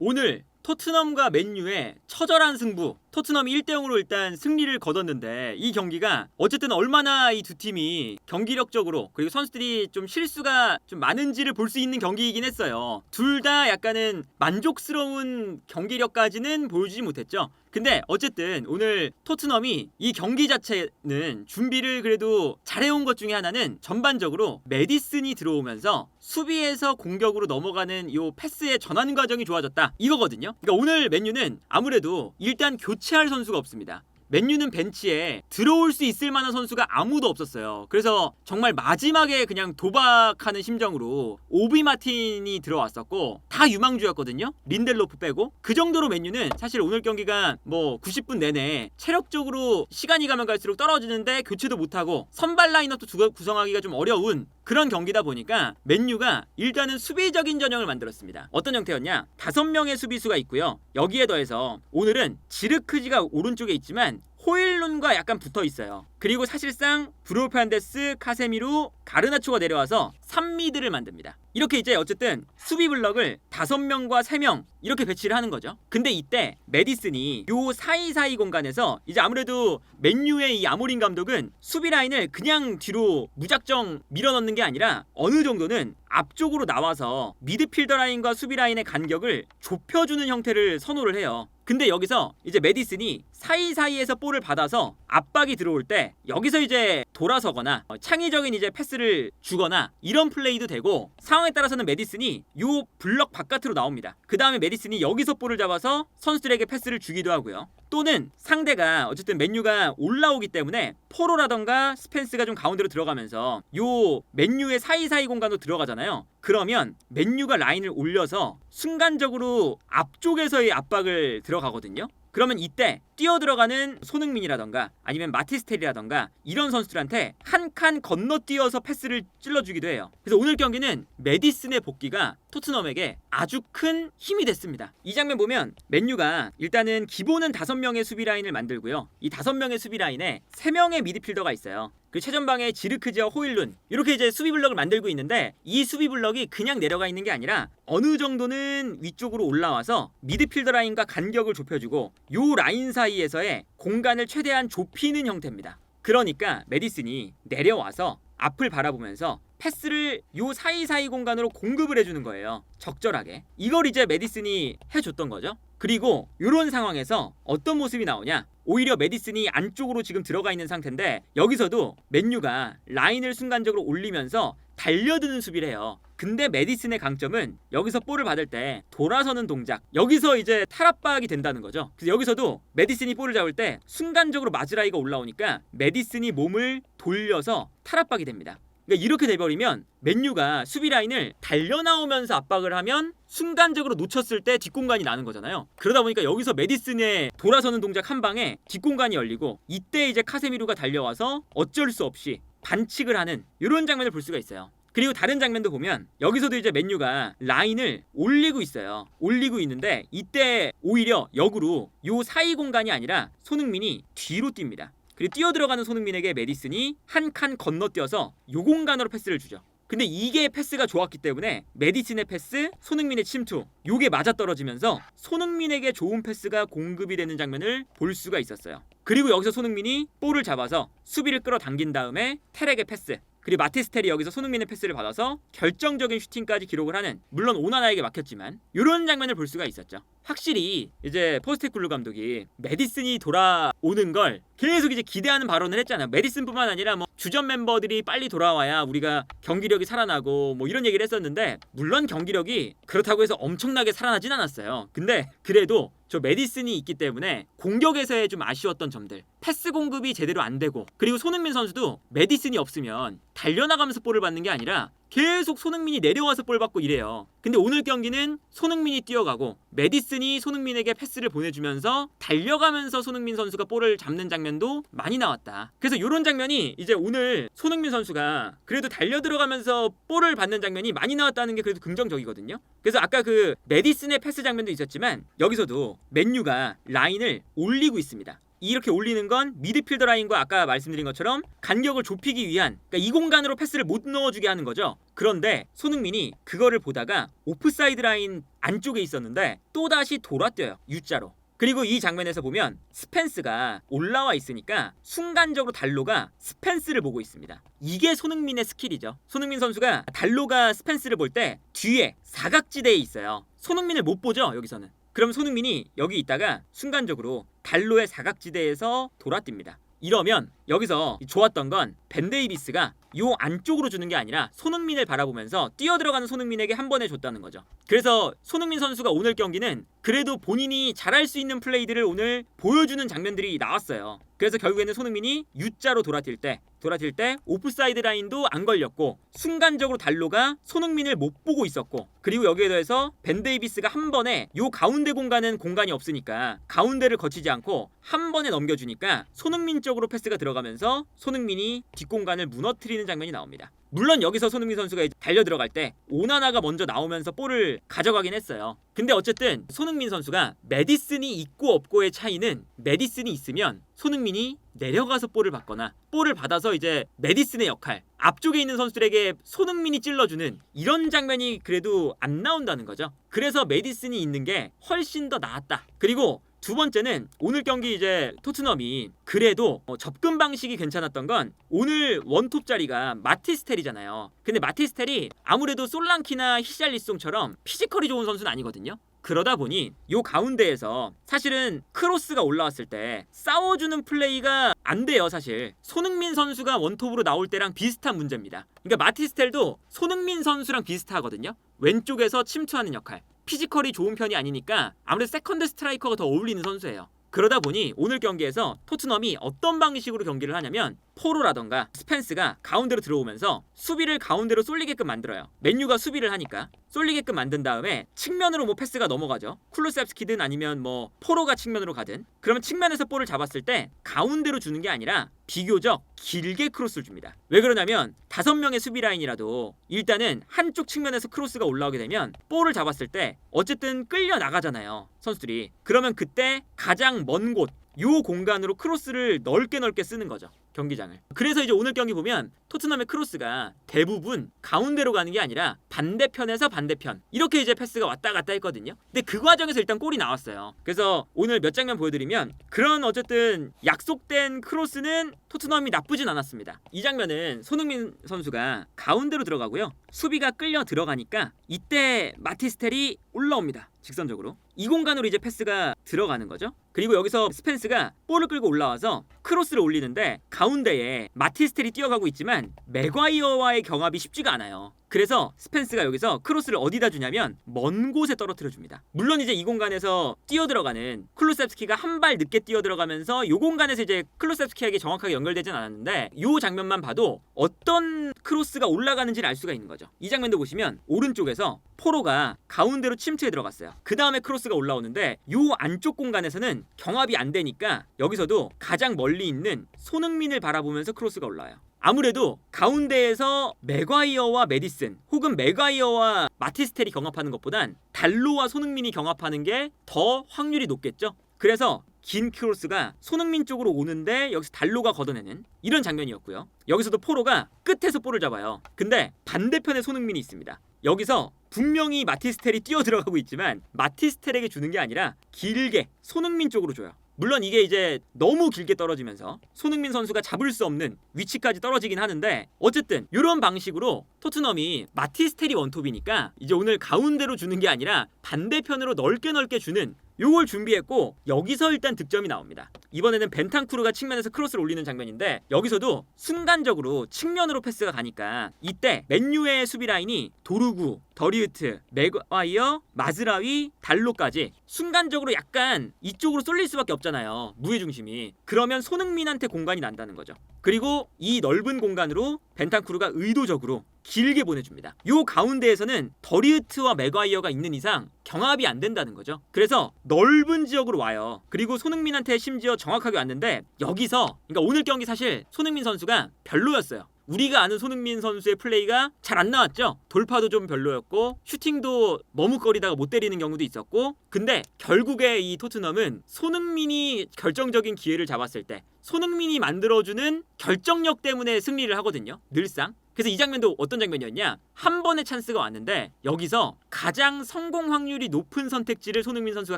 오늘 토트넘과 맨유의 처절한 승부. 토트넘이 1대0으로 일단 승리를 거뒀는데 이 경기가 어쨌든 얼마나 이 두 팀이 경기력적으로 그리고 선수들이 좀 실수가 좀 많은지를 볼 수 있는 경기이긴 했어요. 둘 다 약간은 만족스러운 경기력까지는 보여주지 못했죠. 근데 어쨌든 오늘 토트넘이 이 경기 자체는 준비를 그래도 잘해온 것 중에 하나는 전반적으로 메디슨이 들어오면서 수비에서 공격으로 넘어가는 요 패스의 전환 과정이 좋아졌다 이거거든요. 그러니까 오늘 맨유는 아무래도 일단 교체할 선수가 없습니다. 맨유는 벤치에 들어올 수 있을 만한 선수가 아무도 없었어요. 그래서 정말 마지막에 그냥 도박하는 심정으로 오비 마틴이 들어왔었고 다 유망주였거든요. 린델로프 빼고. 그 정도로 맨유는 사실 오늘 경기가 뭐 90분 내내 체력적으로 시간이 가면 갈수록 떨어지는데 교체도 못하고 선발 라인업도 구성하기가 좀 어려운 그런 경기다 보니까 맨유가 일단은 수비적인 전형을 만들었습니다. 어떤 형태였냐? 5명의 수비수가 있고요. 여기에 더해서 오늘은 지르크지가 오른쪽에 있지만 호일룬과 약간 붙어 있어요. 그리고 사실상 브루 판데스, 카세미루, 가르나초가 내려와서 3미드를 만듭니다. 이렇게 이제 어쨌든 수비 블럭을 5명과 3명 이렇게 배치를 하는 거죠. 근데 이때 메디슨이 요 사이사이 공간에서 이제 아무래도 맨유의 이 아모린 감독은 수비 라인을 그냥 뒤로 무작정 밀어넣는 게 아니라 어느 정도는 앞쪽으로 나와서 미드필더 라인과 수비 라인의 간격을 좁혀주는 형태를 선호를 해요. 근데 여기서 이제 메디슨이 사이사이에서 볼을 받아서 압박이 들어올 때 여기서 이제 돌아서거나 창의적인 이제 패스를 주거나 이런 플레이도 되고 상황에 따라서는 메디슨이 요 블럭 바깥으로 나옵니다. 그 다음에 메디슨이 여기서 볼을 잡아서 선수들에게 패스를 주기도 하고요. 또는 상대가 어쨌든 맨유가 올라오기 때문에 포로라던가 스펜스가 좀 가운데로 들어가면서 요 맨유의 사이사이 공간으로 들어가잖아요. 그러면 맨유가 라인을 올려서 순간적으로 앞쪽에서의 압박을 들어가거든요. 그러면 이때 뛰어들어가는 손흥민이라던가 아니면 마티스텔이라던가 이런 선수들한테 한 칸 건너뛰어서 패스를 찔러주기도 해요. 그래서 오늘 경기는 메디슨의 복귀가 토트넘에게 아주 큰 힘이 됐습니다. 이 장면 보면 맨유가 일단은 기본은 5명의 수비 라인을 만들고요. 이 5명의 수비 라인에 3명의 미드필더가 있어요. 그 최전방에 지르크지와 호일룬 이렇게 이제 수비 블럭을 만들고 있는데 이 수비 블럭이 그냥 내려가 있는 게 아니라 어느 정도는 위쪽으로 올라와서 미드필더 라인과 간격을 좁혀주고 요 라인 사이에서의 공간을 최대한 좁히는 형태입니다. 그러니까 메디슨이 내려와서 앞을 바라보면서 패스를 요 사이사이 공간으로 공급을 해주는 거예요. 적절하게. 이걸 이제 메디슨이 해줬던 거죠. 그리고 이런 상황에서 어떤 모습이 나오냐? 오히려 메디슨이 안쪽으로 지금 들어가 있는 상태인데 여기서도 맨유가 라인을 순간적으로 올리면서 달려드는 수비를 해요. 근데 메디슨의 강점은 여기서 볼을 받을 때 돌아서는 동작, 여기서 이제 탈압박이 된다는 거죠. 그래서 여기서도 메디슨이 볼을 잡을 때 순간적으로 마즈라이가 올라오니까 메디슨이 몸을 돌려서 탈압박이 됩니다. 그러니까 이렇게 돼버리면 맨유가 수비 라인을 달려나오면서 압박을 하면 순간적으로 놓쳤을 때 뒷공간이 나는 거잖아요. 그러다 보니까 여기서 메디슨의 돌아서는 동작 한 방에 뒷공간이 열리고 이때 이제 카세미루가 달려와서 어쩔 수 없이 반칙을 하는 이런 장면을 볼 수가 있어요. 그리고 다른 장면도 보면 여기서도 이제 맨유가 라인을 올리고 있어요. 올리고 있는데 이때 오히려 역으로 요 사이 공간이 아니라 손흥민이 뒤로 뜁니다. 그리고 뛰어들어가는 손흥민에게 메디슨이 한 칸 건너뛰어서 요 공간으로 패스를 주죠. 근데 이게 패스가 좋았기 때문에 메디슨의 패스, 손흥민의 침투 요게 맞아떨어지면서 손흥민에게 좋은 패스가 공급이 되는 장면을 볼 수가 있었어요. 그리고 여기서 손흥민이 볼을 잡아서 수비를 끌어당긴 다음에 테렉의 패스, 그리고 마티스텔이 여기서 손흥민의 패스를 받아서 결정적인 슈팅까지 기록을 하는, 물론 오나나에게 막혔지만 이런 장면을 볼 수가 있었죠. 확실히 이제 포스테쿨루 감독이 메디슨이 돌아오는 걸 계속 이제 기대하는 발언을 했잖아요. 메디슨뿐만 아니라 뭐 주전 멤버들이 빨리 돌아와야 우리가 경기력이 살아나고 뭐 이런 얘기를 했었는데 물론 경기력이 그렇다고 해서 엄청나게 살아나진 않았어요. 근데 그래도 저 메디슨이 있기 때문에 공격에서의 좀 아쉬웠던 점들, 패스 공급이 제대로 안 되고, 그리고 손흥민 선수도 메디슨이 없으면 달려나가면서 볼을 받는 게 아니라 계속 손흥민이 내려와서 볼 받고 이래요. 근데 오늘 경기는 손흥민이 뛰어가고 메디슨이 손흥민에게 패스를 보내주면서 달려가면서 손흥민 선수가 볼을 잡는 장면도 많이 나왔다. 그래서 이런 장면이 이제 오늘 손흥민 선수가 그래도 달려 들어가면서 볼을 받는 장면이 많이 나왔다는 게 그래도 긍정적이거든요. 그래서 아까 그 메디슨의 패스 장면도 있었지만 여기서도 맨유가 라인을 올리고 있습니다. 이렇게 올리는 건 미드필더 라인과 아까 말씀드린 것처럼 간격을 좁히기 위한, 그러니까 이 공간으로 패스를 못 넣어주게 하는 거죠. 그런데 손흥민이 그거를 보다가 오프사이드 라인 안쪽에 있었는데 또다시 돌아뛰어요. U자로. 그리고 이 장면에서 보면 스펜스가 올라와 있으니까 순간적으로 달로가 스펜스를 보고 있습니다. 이게 손흥민의 스킬이죠. 손흥민 선수가 달로가 스펜스를 볼 때 뒤에 사각지대에 있어요. 손흥민을 못 보죠, 여기서는. 그럼 손흥민이 여기 있다가 순간적으로 달로의 사각지대에서 돌아뜁니다. 이러면 여기서 좋았던 건 벤 데이비스가 요 안쪽으로 주는 게 아니라 손흥민을 바라보면서 뛰어들어가는 손흥민에게 한 번에 줬다는 거죠. 그래서 손흥민 선수가 오늘 경기는 그래도 본인이 잘할 수 있는 플레이들을 오늘 보여주는 장면들이 나왔어요. 그래서 결국에는 손흥민이 U자로 돌아뛸 때 오프사이드 라인도 안 걸렸고 순간적으로 달로가 손흥민을 못 보고 있었고, 그리고 여기에 더해서 벤 데이비스가 한 번에 요 가운데 공간은 공간이 없으니까 가운데를 거치지 않고 한 번에 넘겨주니까 손흥민 쪽으로 패스가 들어가면서 손흥민이 뒷공간을 무너뜨리는 장면이 나옵니다. 물론 여기서 손흥민 선수가 달려 들어갈 때 오나나가 먼저 나오면서 볼을 가져가긴 했어요. 근데 어쨌든 손흥민 선수가 메디슨이 있고 없고의 차이는, 메디슨이 있으면 손흥민이 내려가서 볼을 받거나 볼을 받아서 이제 메디슨의 역할, 앞쪽에 있는 선수들에게 손흥민이 찔러주는 이런 장면이 그래도 안 나온다는 거죠. 그래서 메디슨이 있는 게 훨씬 더 나았다. 그리고 두 번째는 오늘 경기 이제 토트넘이 그래도 접근 방식이 괜찮았던 건 오늘 원톱 자리가 마티스텔이잖아요. 근데 마티스텔이 아무래도 솔랑키나 히샬리송처럼 피지컬이 좋은 선수는 아니거든요. 그러다 보니 요 가운데에서 사실은 크로스가 올라왔을 때 싸워주는 플레이가 안 돼요. 사실 손흥민 선수가 원톱으로 나올 때랑 비슷한 문제입니다. 그러니까 마티스텔도 손흥민 선수랑 비슷하거든요. 왼쪽에서 침투하는 역할, 피지컬이 좋은 편이 아니니까 아무래도 세컨드 스트라이커가 더 어울리는 선수예요. 그러다 보니 오늘 경기에서 토트넘이 어떤 방식으로 경기를 하냐면 포로라던가 스펜스가 가운데로 들어오면서 수비를 가운데로 쏠리게끔 만들어요. 맨유가 수비를 하니까 쏠리게끔 만든 다음에 측면으로 뭐 패스가 넘어가죠. 쿨루셉스키든 아니면 뭐 포로가 측면으로 가든, 그러면 측면에서 볼을 잡았을 때 가운데로 주는 게 아니라 비교적 길게 크로스를 줍니다. 왜 그러냐면 5명의 수비 라인이라도 일단은 한쪽 측면에서 크로스가 올라오게 되면 볼을 잡았을 때 어쨌든 끌려 나가잖아요, 선수들이. 그러면 그때 가장 먼 곳, 요 공간으로 크로스를 넓게 쓰는 거죠, 경기장을. 그래서 이제 오늘 경기 보면 토트넘의 크로스가 대부분 가운데로 가는 게 아니라 반대편에서 반대편 이렇게 이제 패스가 왔다 갔다 했거든요. 근데 그 과정에서 일단 골이 나왔어요. 그래서 오늘 몇 장면 보여드리면 그런 어쨌든 약속된 크로스는 토트넘이 나쁘진 않았습니다. 이 장면은 손흥민 선수가 가운데로 들어가고요, 수비가 끌려 들어가니까 이때 마티스텔이 올라옵니다. 직선적으로 이 공간으로 이제 패스가 들어가는 거죠. 그리고 여기서 스펜스가 볼을 끌고 올라와서 크로스를 올리는데 가운데에 마티스텔이 뛰어가고 있지만 맥과이어와의 경합이 쉽지가 않아요. 그래서 스펜스가 여기서 크로스를 어디다 주냐면 먼 곳에 떨어뜨려 줍니다. 물론 이제 이 공간에서 뛰어들어가는 쿨루셉스키가 한 발 늦게 뛰어들어가면서 이 공간에서 이제 클루셉스키에게 정확하게 연결되진 않았는데 이 장면만 봐도 어떤 크로스가 올라가는지를 알 수가 있는 거죠. 이 장면도 보시면 오른쪽에서 포로가 가운데로 침투해 들어갔어요. 그 다음에 크로스가 올라오는데 이 안쪽 공간에서는 경합이 안 되니까 여기서도 가장 멀리 있는 손흥민을 바라보면서 크로스가 올라와요. 아무래도 가운데에서 맥과이어와 메디슨 혹은 맥과이어와 마티스텔이 경합하는 것보단 달로와 손흥민이 경합하는 게 더 확률이 높겠죠. 그래서 긴 크로스가 손흥민 쪽으로 오는데 여기서 달로가 걷어내는 이런 장면이었고요. 여기서도 포로가 끝에서 볼을 잡아요. 근데 반대편에 손흥민이 있습니다. 여기서 분명히 마티스텔이 뛰어들어가고 있지만 마티스텔에게 주는 게 아니라 길게 손흥민 쪽으로 줘요. 물론 이게 이제 너무 길게 떨어지면서 손흥민 선수가 잡을 수 없는 위치까지 떨어지긴 하는데 어쨌든 이런 방식으로 토트넘이 마티스텔이 원톱이니까 이제 오늘 가운데로 주는 게 아니라 반대편으로 넓게 주는 요걸 준비했고 여기서 일단 득점이 나옵니다. 이번에는 벤탄쿠르가 측면에서 크로스를 올리는 장면인데 여기서도 순간적으로 측면으로 패스가 가니까 이때 맨유의 수비 라인이 도르구, 더리우트, 맥과이어, 마즈라위, 달로까지 순간적으로 약간 이쪽으로 쏠릴 수밖에 없잖아요, 무게중심이. 그러면 손흥민한테 공간이 난다는 거죠. 그리고 이 넓은 공간으로 벤탄쿠르가 의도적으로 길게 보내줍니다. 요 가운데에서는 더리우트와 맥과이어가 있는 이상 경합이 안 된다는 거죠. 그래서 넓은 지역으로 와요. 그리고 손흥민한테 심지어 정확하게 왔는데 여기서 그러니까 오늘 경기 사실 손흥민 선수가 별로였어요. 우리가 아는 손흥민 선수의 플레이가 잘 안 나왔죠. 돌파도 좀 별로였고 슈팅도 머뭇거리다가 못 때리는 경우도 있었고, 근데 결국에 이 토트넘은 손흥민이 결정적인 기회를 잡았을 때 손흥민이 만들어주는 결정력 때문에 승리를 하거든요, 늘상. 그래서 이 장면도 어떤 장면이었냐, 한 번의 찬스가 왔는데 여기서 가장 성공 확률이 높은 선택지를 손흥민 선수가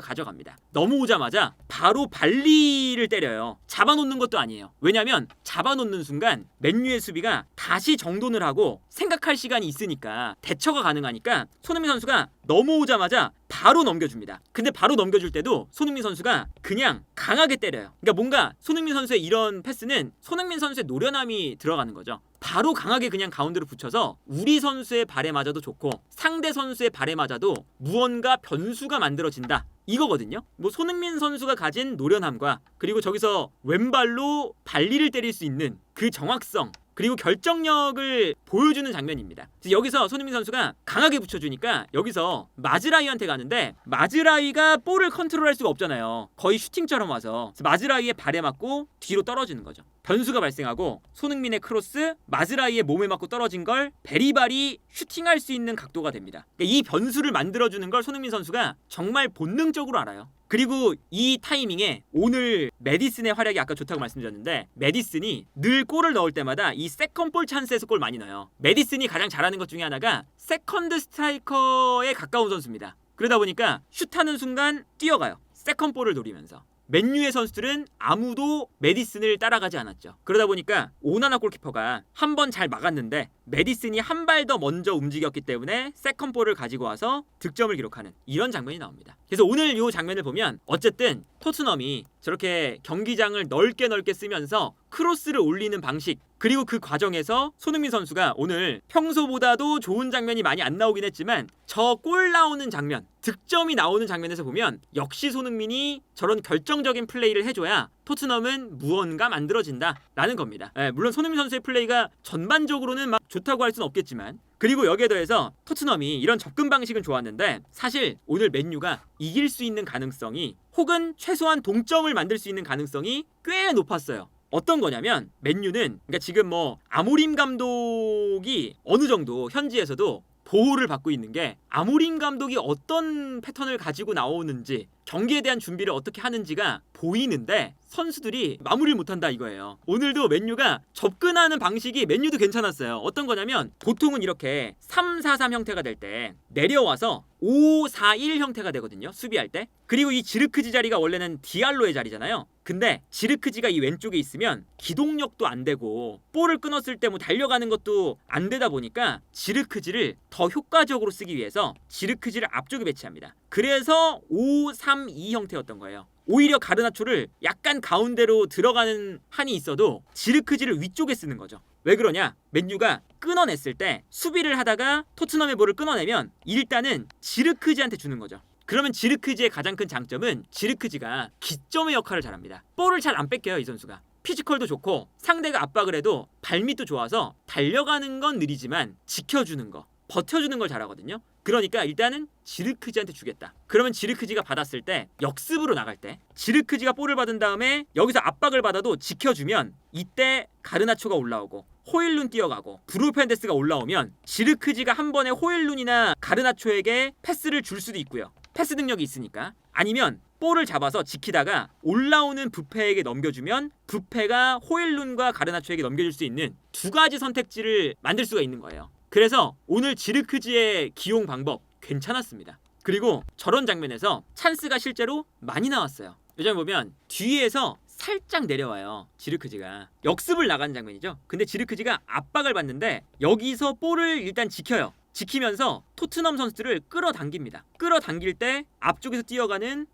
가져갑니다. 넘어오자마자 바로 발리를 때려요. 잡아놓는 것도 아니에요. 왜냐면 잡아놓는 순간 맨유의 수비가 다시 정돈을 하고 생각할 시간이 있으니까, 대처가 가능하니까 손흥민 선수가 넘어오자마자 바로 넘겨줍니다. 근데 바로 넘겨줄 때도 손흥민 선수가 그냥 강하게 때려요. 그러니까 뭔가 손흥민 선수의 이런 패스는 손흥민 선수의 노련함이 들어가는 거죠. 바로 강하게 그냥 가운데로 붙여서 우리 선수의 발에 맞아도 좋고 상대 선수의 발에 맞아도 무언가 변수가 만들어진다, 이거거든요. 뭐 손흥민 선수가 가진 노련함과 그리고 저기서 왼발로 발리를 때릴 수 있는 그 정확성, 그리고 결정력을 보여주는 장면입니다. 여기서 손흥민 선수가 강하게 붙여주니까 여기서 마즈라이한테 가는데 마즈라이가 볼을 컨트롤할 수가 없잖아요. 거의 슈팅처럼 와서 마즈라이의 발에 맞고 뒤로 떨어지는 거죠. 변수가 발생하고 손흥민의 크로스, 마즈라이의 몸에 맞고 떨어진 걸 베리발이 슈팅할 수 있는 각도가 됩니다. 그러니까 이 변수를 만들어주는 걸 손흥민 선수가 정말 본능적으로 알아요. 그리고 이 타이밍에 오늘 메디슨의 활약이 아까 좋다고 말씀드렸는데, 메디슨이 늘 골을 넣을 때마다 이 세컨볼 찬스에서 골 많이 넣어요. 메디슨이 가장 잘하는 것 중에 하나가 세컨드 스트라이커에 가까운 선수입니다. 그러다 보니까 슛하는 순간 뛰어가요, 세컨볼을 노리면서. 맨유의 선수들은 아무도 메디슨을 따라가지 않았죠. 그러다 보니까 오나나 골키퍼가 한 번 잘 막았는데 메디슨이 한 발 더 먼저 움직였기 때문에 세컨볼을 가지고 와서 득점을 기록하는 이런 장면이 나옵니다. 그래서 오늘 이 장면을 보면 어쨌든 토트넘이 저렇게 경기장을 넓게 쓰면서 크로스를 올리는 방식, 그리고 그 과정에서 손흥민 선수가 오늘 평소보다도 좋은 장면이 많이 안 나오긴 했지만 저 골 나오는 장면, 득점이 나오는 장면에서 보면 역시 손흥민이 저런 결정적인 플레이를 해줘야 토트넘은 무언가 만들어진다 라는 겁니다. 물론 손흥민 선수의 플레이가 전반적으로는 막 좋다고 할 수는 없겠지만, 그리고 여기에 더해서 토트넘이 이런 접근 방식은 좋았는데 사실 오늘 맨유가 이길 수 있는 가능성이, 혹은 최소한 동점을 만들 수 있는 가능성이 꽤 높았어요. 어떤 거냐면 맨유는, 그러니까 지금 뭐 아모림 감독이 어느 정도 현지에서도 보호를 받고 있는 게, 아모림 감독이 어떤 패턴을 가지고 나오는지, 경기에 대한 준비를 어떻게 하는지가 보이는데 선수들이 마무리를 못한다 이거예요. 오늘도 맨유가 접근하는 방식이 맨유도 괜찮았어요. 어떤 거냐면 보통은 이렇게 3-4-3 형태가 될 때 내려와서 5-4-1 형태가 되거든요, 수비할 때. 그리고 이 지르크지 자리가 원래는 디알로의 자리잖아요. 근데 지르크지가 이 왼쪽에 있으면 기동력도 안 되고 볼을 끊었을 때 뭐 달려가는 것도 안 되다 보니까 지르크지를 더 효과적으로 쓰기 위해서 지르크지를 앞쪽에 배치합니다. 그래서 5-3-2 형태였던 거예요. 오히려 가르나초를 약간 가운데로 들어가는 한이 있어도 지르크지를 위쪽에 쓰는 거죠. 왜 그러냐? 맨유가 끊어냈을 때 수비를 하다가 토트넘의 볼을 끊어내면 일단은 지르크지한테 주는 거죠. 그러면 지르크지의 가장 큰 장점은 지르크지가 기점의 역할을 잘합니다. 볼을 잘 안 뺏겨요, 이 선수가. 피지컬도 좋고 상대가 압박을 해도 발밑도 좋아서 달려가는 건 느리지만 지켜주는 거, 버텨주는 걸 잘하거든요. 그러니까 일단은 지르크지한테 주겠다. 그러면 지르크지가 받았을 때 역습으로 나갈 때 지르크지가 볼을 받은 다음에 여기서 압박을 받아도 지켜주면 이때 가르나초가 올라오고 호일룬 뛰어가고 브루 페르난데스가 올라오면 지르크지가 한 번에 호일룬이나 가르나초에게 패스를 줄 수도 있고요. 패스 능력이 있으니까. 아니면 볼을 잡아서 지키다가 올라오는 부페에게 넘겨주면 부페가 호일룬과 가르나초에게 넘겨줄 수 있는 두 가지 선택지를 만들 수가 있는 거예요. 그래서 오늘 지르크지의 기용 방법 괜찮았습니다. 그리고 저런 장면에서 찬스가 실제로 많이 나왔어요. 요즘 보면 뒤에서 살짝 내려와요, 지르크지가. 역습을 나가는 장면이죠. 근데 지르크지가 압박을 받는데 여기서 볼을 일단 지켜요. 지키면서 토트넘 선수들을 끌어당깁니다. 끌어당길 때 앞쪽에서 뛰어가는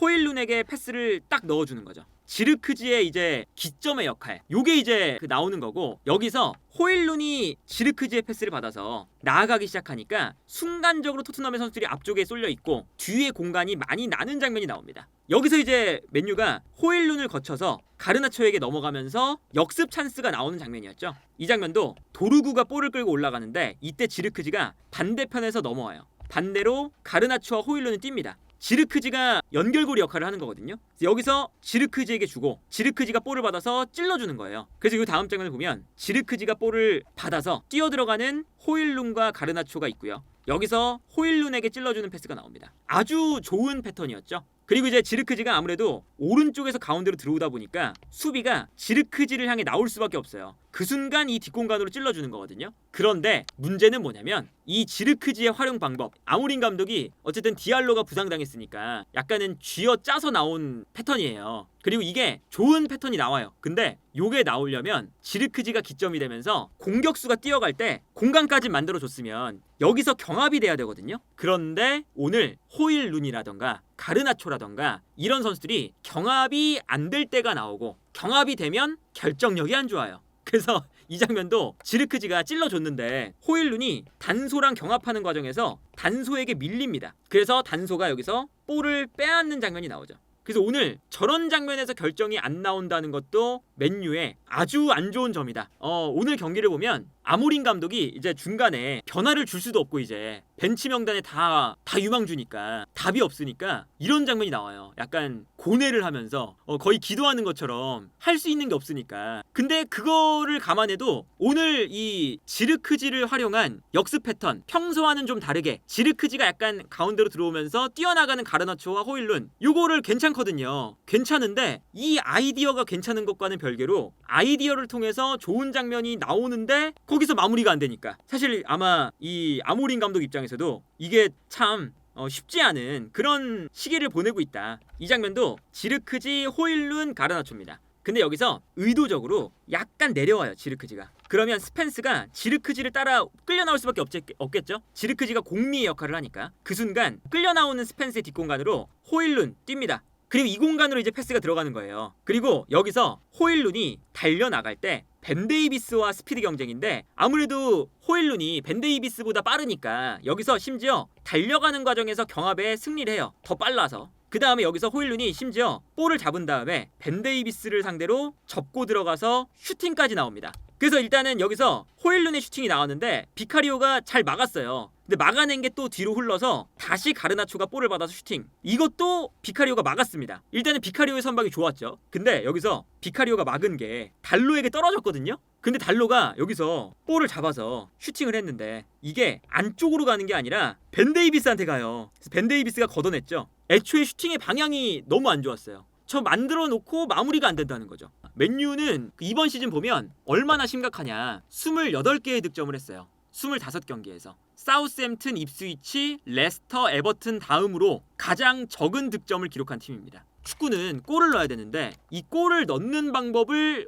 호일룬에게 패스를 딱 넣어주는 거죠. 지르크지의 이제 기점의 역할, 요게 이제 나오는 거고, 여기서 호일룬이 지르크지의 패스를 받아서 나아가기 시작하니까 순간적으로 토트넘의 선수들이 앞쪽에 쏠려 있고 뒤에 공간이 많이 나는 장면이 나옵니다. 여기서 이제 맨유가 호일룬을 거쳐서 가르나초에게 넘어가면서 역습 찬스가 나오는 장면이었죠. 이 장면도 도르구가 볼을 끌고 올라가는데 이때 지르크지가 반대편에서 넘어와요. 반대로 가르나초와 호일룬은 뜁니다. 지르크지가 연결고리 역할을 하는 거거든요. 여기서 지르크지에게 주고 지르크지가 볼을 받아서 찔러주는 거예요. 그래서 이 다음 장면을 보면 지르크지가 볼을 받아서 뛰어들어가는 호일룬과 가르나초가 있고요. 여기서 호일룬에게 찔러주는 패스가 나옵니다. 아주 좋은 패턴이었죠. 그리고 이제 지르크지가 아무래도 오른쪽에서 가운데로 들어오다 보니까 수비가 지르크지를 향해 나올 수밖에 없어요. 그 순간 이 뒷공간으로 찔러주는 거거든요. 그런데 문제는 뭐냐면 이 지르크지의 활용 방법, 아무린 감독이 어쨌든 디알로가 부상당했으니까 약간은 쥐어짜서 나온 패턴이에요. 그리고 이게 좋은 패턴이 나와요. 근데 요게 나오려면 지르크지가 기점이 되면서 공격수가 뛰어갈 때 공간까지 만들어줬으면 여기서 경합이 돼야 되거든요. 그런데 오늘 호일룬이라던가 가르나초라던가 이런 선수들이 경합이 안 될 때가 나오고 경합이 되면 결정력이 안 좋아요. 그래서 이 장면도 지르크지가 찔러줬는데 호일룬이 단소랑 경합하는 과정에서 단소에게 밀립니다. 그래서 단소가 여기서 볼을 빼앗는 장면이 나오죠. 그래서 오늘 저런 장면에서 결정이 안 나온다는 것도 맨유의 아주 안 좋은 점이다. 오늘 경기를 보면 아모린 감독이 이제 중간에 변화를 줄 수도 없고 이제 벤치 명단에 다 유망주니까 답이 없으니까 이런 장면이 나와요. 약간 고뇌를 하면서 거의 기도하는 것처럼 할 수 있는 게 없으니까. 근데 그거를 감안해도 오늘 이 지르크지를 활용한 역습 패턴 평소와는 좀 다르게 지르크지가 약간 가운데로 들어오면서 뛰어나가는 가르나초와 호일룬 요거를 괜찮거든요. 괜찮은데 이 아이디어가 괜찮은 것과는 별개로 아이디어를 통해서 좋은 장면이 나오는데 거기서 마무리가 안 되니까 사실 아마 이 아모린 감독 입장에서도 이게 참 쉽지 않은 그런 시기를 보내고 있다. 이 장면도 지르크지, 호일룬, 가르나초입니다. 근데 여기서 의도적으로 약간 내려와요. 지르크지가. 그러면 스펜스가 지르크지를 따라 끌려 나올 수밖에 없겠죠. 지르크지가 공미의 역할을 하니까 그 순간 끌려 나오는 스펜스의 뒷공간으로 호일룬 뜁니다. 그리고 이 공간으로 이제 패스가 들어가는 거예요. 그리고 여기서 호일룬이 달려나갈 때 벤 데이비스와 스피드 경쟁인데 아무래도 호일룬이 벤 데이비스보다 빠르니까 여기서 심지어 달려가는 과정에서 경합에 승리를 해요. 더 빨라서. 그 다음에 여기서 호일룬이 심지어 볼을 잡은 다음에 벤 데이비스를 상대로 접고 들어가서 슈팅까지 나옵니다. 그래서 일단은 여기서 호일룬의 슈팅이 나왔는데 비카리오가 잘 막았어요. 근데 막아낸 게 또 뒤로 흘러서 다시 가르나초가 볼을 받아서 슈팅. 이것도 비카리오가 막았습니다. 일단은 비카리오의 선방이 좋았죠. 근데 여기서 비카리오가 막은 게 달로에게 떨어졌거든요. 근데 달로가 여기서 볼을 잡아서 슈팅을 했는데 이게 안쪽으로 가는 게 아니라 벤 데이비스한테 가요. 그래서 벤 데이비스가 걷어냈죠. 애초에 슈팅의 방향이 너무 안 좋았어요. 저 만들어 놓고 마무리가 안 된다는 거죠. 맨유는 이번 시즌 보면 얼마나 심각하냐. 28개의 득점을 했어요. 25경기에서. 사우스햄튼, 입스위치, 레스터, 에버튼 다음으로 가장 적은 득점을 기록한 팀입니다. 축구는 골을 넣어야 되는데 이 골을 넣는 방법을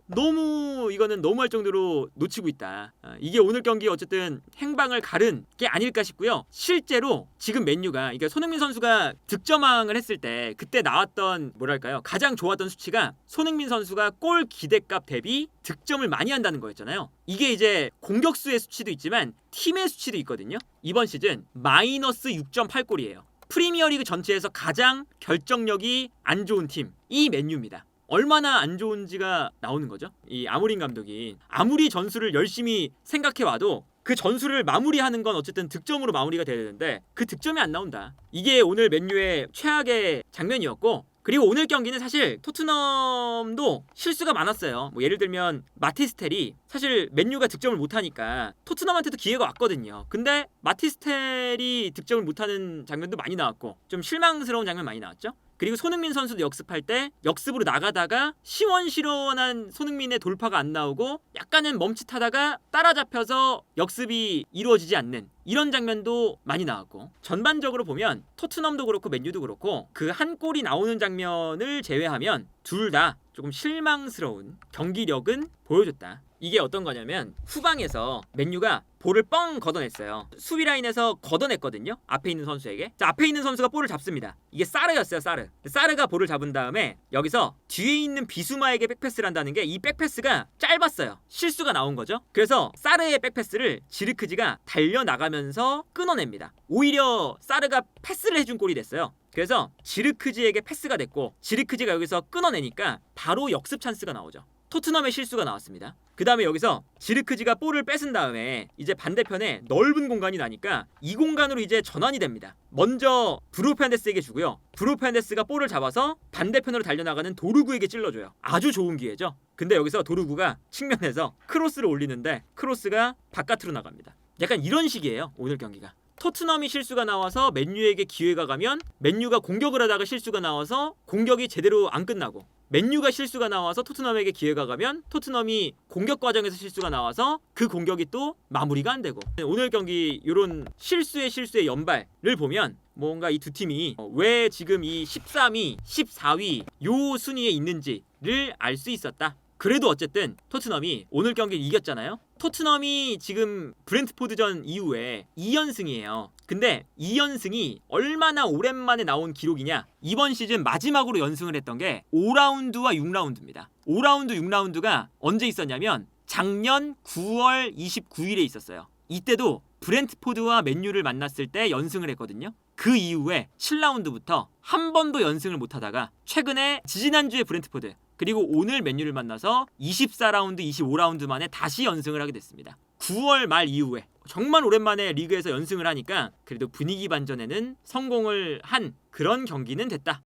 이거는 너무할 정도로 놓치고 있다. 이게 오늘 경기 어쨌든 행방을 가른 게 아닐까 싶고요. 실제로 지금 맨유가 이게 손흥민 선수가 득점왕을 했을 때 그때 나왔던 뭐랄까요 가장 좋았던 수치가 손흥민 선수가 골 기대값 대비 득점을 많이 한다는 거였잖아요. 이게 이제 공격수의 수치도 있지만 팀의 수치도 있거든요. 이번 시즌 마이너스 6.8골이에요. 프리미어리그 전체에서 가장 결정력이 안 좋은 팀, 이 맨유입니다. 얼마나 안 좋은지가 나오는 거죠. 이 아모린 감독이 아무리 전술을 열심히 생각해와도 그 전술을 마무리하는 건 어쨌든 득점으로 마무리가 돼야 되는데 그 득점이 안 나온다. 이게 오늘 맨유의 최악의 장면이었고, 그리고 오늘 경기는 사실 토트넘도 실수가 많았어요. 뭐 예를 들면 마티스텔이 사실 맨유가 득점을 못하니까 토트넘한테도 기회가 왔거든요. 근데 마티스텔이 득점을 못하는 장면도 많이 나왔고 좀 실망스러운 장면 많이 나왔죠. 그리고 손흥민 선수도 역습할 때 역습으로 나가다가 시원시원한 손흥민의 돌파가 안 나오고 약간은 멈칫하다가 따라잡혀서 역습이 이루어지지 않는 이런 장면도 많이 나왔고, 전반적으로 보면 토트넘도 그렇고 맨유도 그렇고 그 한 골이 나오는 장면을 제외하면 둘 다 조금 실망스러운 경기력은 보여줬다. 이게 어떤 거냐면 후방에서 맨유가 볼을 뻥 걷어냈어요. 수비 라인에서 걷어냈거든요. 앞에 있는 선수에게. 자, 앞에 있는 선수가 볼을 잡습니다. 이게 사르였어요. 사르가 볼을 잡은 다음에 여기서 뒤에 있는 비수마에게 백패스를 한다는 게 이 백패스가 짧았어요. 실수가 나온 거죠. 그래서 사르의 백패스를 지르크지가 달려나가면서 끊어냅니다. 오히려 사르가 패스를 해준 골이 됐어요. 그래서 지르크지에게 패스가 됐고 지르크지가 여기서 끊어내니까 바로 역습 찬스가 나오죠. 토트넘의 실수가 나왔습니다. 그 다음에 여기서 지르크지가 볼을 뺏은 다음에 이제 반대편에 넓은 공간이 나니까 이 공간으로 이제 전환이 됩니다. 먼저 브루 페르난데스에게 주고요. 브루 페르난데스가 볼을 잡아서 반대편으로 달려나가는 도르구에게 찔러줘요. 아주 좋은 기회죠. 근데 여기서 도르구가 측면에서 크로스를 올리는데 크로스가 바깥으로 나갑니다. 약간 이런 식이에요, 오늘 경기가. 토트넘이 실수가 나와서 맨유에게 기회가 가면 맨유가 공격을 하다가 실수가 나와서 공격이 제대로 안 끝나고, 맨유가 실수가 나와서 토트넘에게 기회가 가면 토트넘이 공격 과정에서 실수가 나와서 그 공격이 또 마무리가 안 되고, 오늘 경기 이런 실수의 연발을 보면 뭔가 이 두 팀이 왜 지금 이 13위, 14위 요 순위에 있는지를 알 수 있었다. 그래도 어쨌든 토트넘이 오늘 경기를 이겼잖아요. 토트넘이 지금 브렌트포드전 이후에 2연승이에요. 근데 2연승이 얼마나 오랜만에 나온 기록이냐? 이번 시즌 마지막으로 연승을 했던 게 5라운드와 6라운드입니다. 5라운드, 6라운드가 언제 있었냐면 작년 9월 29일에 있었어요. 이때도 브렌트포드와 맨유를 만났을 때 연승을 했거든요. 그 이후에 7라운드부터 한 번도 연승을 못하다가 최근에 지지난주에 브렌트포드, 그리고 오늘 맨유를 만나서 24라운드, 25라운드 만에 다시 연승을 하게 됐습니다. 9월 말 이후에 정말 오랜만에 리그에서 연승을 하니까 그래도 분위기 반전에는 성공을 한 그런 경기는 됐다.